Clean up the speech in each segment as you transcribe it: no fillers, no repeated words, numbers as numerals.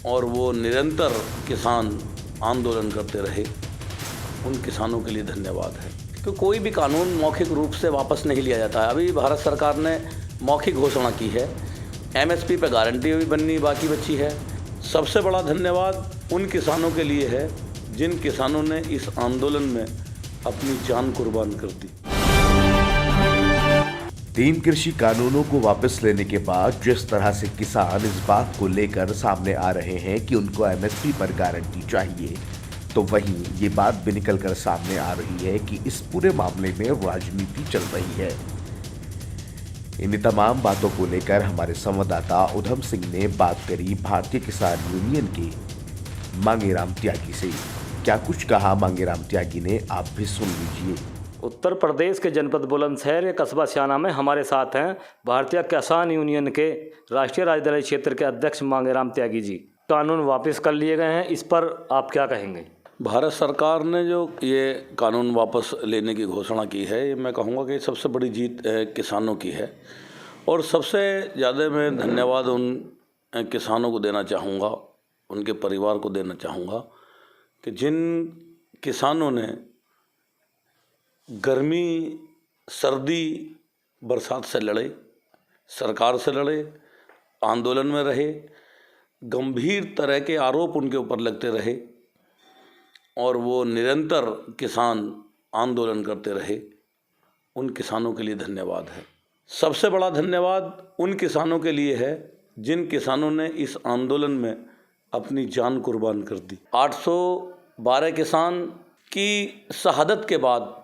और वो निरंतर किसान आंदोलन करते रहे, उन किसानों के लिए धन्यवाद है। क्योंकि कोई भी कानून मौखिक रूप से वापस नहीं लिया जाता है। अभी भारत सरकार ने मौखिक घोषणा की है, एमएसपी पे गारंटी भी बननी बाकी बची है। सबसे बड़ा धन्यवाद उन किसानों के लिए है जिन किसानों ने इस आंदोलन में अपनी जान कुर्बान कर दी। 3 कृषि कानूनों को वापस लेने के बाद जिस तरह से किसान इस बात को लेकर सामने आ रहे हैं कि उनको एमएसपी पर गारंटी चाहिए, तो वहीं ये बात भी निकलकर सामने आ रही है कि इस पूरे मामले में राजनीति चल रही है। इन तमाम बातों को लेकर हमारे संवाददाता उधम सिंह ने बात करी भारतीय किसान यूनियन के मांगेराम त्यागी से। क्या कुछ कहा मांगेराम त्यागी ने, आप भी सुन लीजिए। उत्तर प्रदेश के जनपद बुलंदशहर या कस्बा सियाना में हमारे साथ हैं भारतीय किसान यूनियन के राष्ट्रीय राजधानी क्षेत्र के अध्यक्ष मांगेराम त्यागी जी। कानून वापस कर लिए गए हैं, इस पर आप क्या कहेंगे? भारत सरकार ने जो ये कानून वापस लेने की घोषणा की है, ये मैं कहूँगा कि सबसे बड़ी जीत किसानों की है। और सबसे ज़्यादा मैं धन्यवाद उन किसानों को देना चाहूँगा, उनके परिवार को देना चाहूँगा कि जिन किसानों ने गर्मी, सर्दी, बरसात से लड़े, सरकार से लड़े, आंदोलन में रहे, गंभीर तरह के आरोप उनके ऊपर लगते रहे और वो निरंतर किसान आंदोलन करते रहे, उन किसानों के लिए धन्यवाद है। सबसे बड़ा धन्यवाद उन किसानों के लिए है जिन किसानों ने इस आंदोलन में अपनी जान कुर्बान कर दी। 812 किसान की शहादत के बाद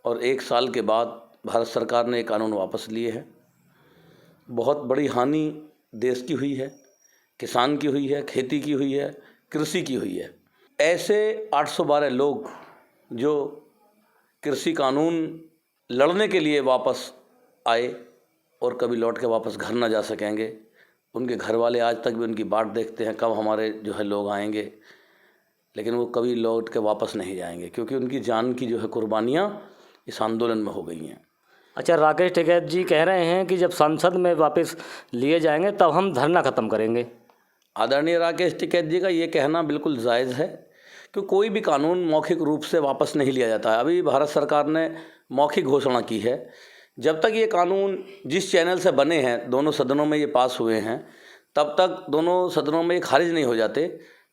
और 1 साल के बाद भारत सरकार ने एक कानून वापस लिए हैं। बहुत बड़ी हानि देश की हुई है, किसान की हुई है, खेती की हुई है, कृषि की हुई है। ऐसे 812 लोग जो कृषि कानून लड़ने के लिए वापस आए और कभी लौट के वापस घर ना जा सकेंगे, उनके घर वाले आज तक भी उनकी बाट देखते हैं कब हमारे जो है लोग आएंगे, लेकिन वो कभी लौट के वापस नहीं जाएंगे क्योंकि उनकी जान की जो है कुर्बानियाँ इस आंदोलन में हो गई हैं। अच्छा, राकेश टिकैत जी कह रहे हैं कि जब संसद में वापस लिए जाएंगे तब हम धरना ख़त्म करेंगे। आदरणीय राकेश टिकैत जी का ये कहना बिल्कुल जायज़ है कि कोई भी कानून मौखिक रूप से वापस नहीं लिया जाता है। अभी भारत सरकार ने मौखिक घोषणा की है, जब तक ये कानून जिस चैनल से बने हैं, दोनों सदनों में ये पास हुए हैं, तब तक दोनों सदनों में ये खारिज नहीं हो जाते,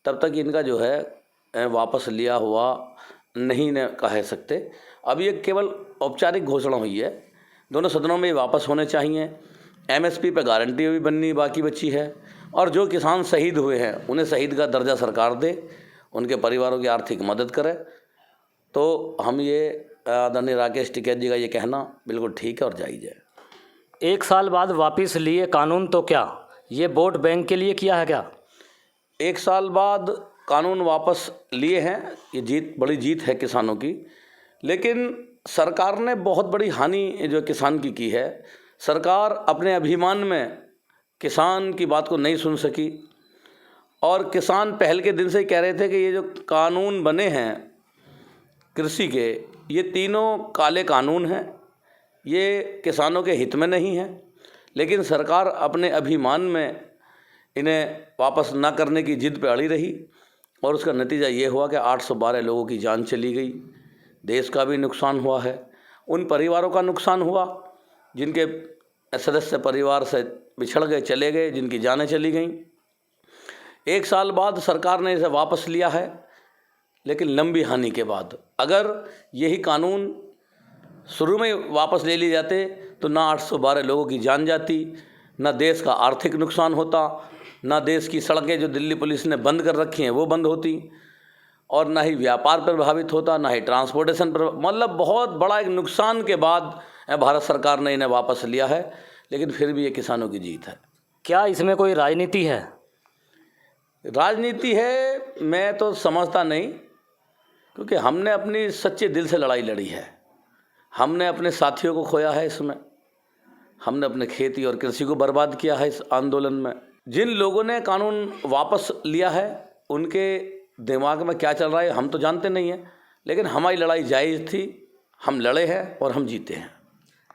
तब तक इनका जो है वापस लिया हुआ नहीं न कह सकते। अब ये केवल औपचारिक घोषणा हुई है, दोनों सदनों में वापस होने चाहिए। एमएसपी पे गारंटी भी बननी बाकी बची है और जो किसान शहीद हुए हैं उन्हें शहीद का दर्जा सरकार दे, उनके परिवारों की आर्थिक मदद करे। तो हम ये आदरणीय राकेश टिकैत जी का ये कहना बिल्कुल ठीक है और जायज़ है। 1 साल बाद वापस लिए कानून तो क्या ये वोट बैंक के लिए किया है क्या? 1 साल बाद कानून वापस लिए हैं, ये जीत, बड़ी जीत है किसानों की। लेकिन सरकार ने बहुत बड़ी हानि जो किसान की है। सरकार अपने अभिमान में किसान की बात को नहीं सुन सकी और किसान पहल के दिन से ही कह रहे थे कि ये जो कानून बने हैं कृषि के, ये तीनों काले कानून हैं, ये किसानों के हित में नहीं हैं। लेकिन सरकार अपने अभिमान में इन्हें वापस ना करने की जिद पे अड़ी रही और उसका नतीजा ये हुआ कि 812 लोगों की जान चली गई, देश का भी नुकसान हुआ है, उन परिवारों का नुकसान हुआ जिनके सदस्य परिवार से बिछड़ गए, चले गए, जिनकी जानें चली गईं। 1 साल बाद सरकार ने इसे वापस लिया है, लेकिन लंबी हानि के बाद। अगर यही कानून शुरू में वापस ले लिए जाते तो ना 812 लोगों की जान जाती, ना देश का आर्थिक नुकसान होता, ना देश की सड़कें जो दिल्ली पुलिस ने बंद कर रखी हैं वो बंद होती, और ना ही व्यापार प्रभावित होता, ना ही ट्रांसपोर्टेशन पर। मतलब बहुत बड़ा एक नुकसान के बाद भारत सरकार ने इन्हें वापस लिया है, लेकिन फिर भी ये किसानों की जीत है। क्या इसमें कोई राजनीति है? राजनीति है मैं तो समझता नहीं, क्योंकि हमने अपनी सच्चे दिल से लड़ाई लड़ी है। हमने अपने साथियों को खोया है इसमें, हमने अपने खेती और कृषि को बर्बाद किया है इस आंदोलन में। जिन लोगों ने कानून वापस लिया है उनके दिमाग में क्या चल रहा है हम तो जानते नहीं हैं, लेकिन हमारी लड़ाई जायज़ थी, हम लड़े हैं और हम जीते हैं।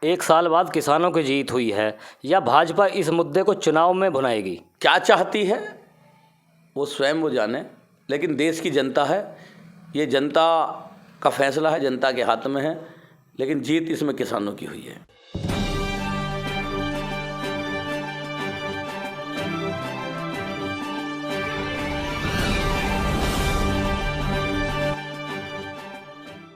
1 साल बाद किसानों की जीत हुई है, या भाजपा इस मुद्दे को चुनाव में भुनाएगी? क्या चाहती है वो स्वयं वो जाने, लेकिन देश की जनता है, ये जनता का फैसला है, जनता के हाथ में है, लेकिन जीत इसमें किसानों की हुई है।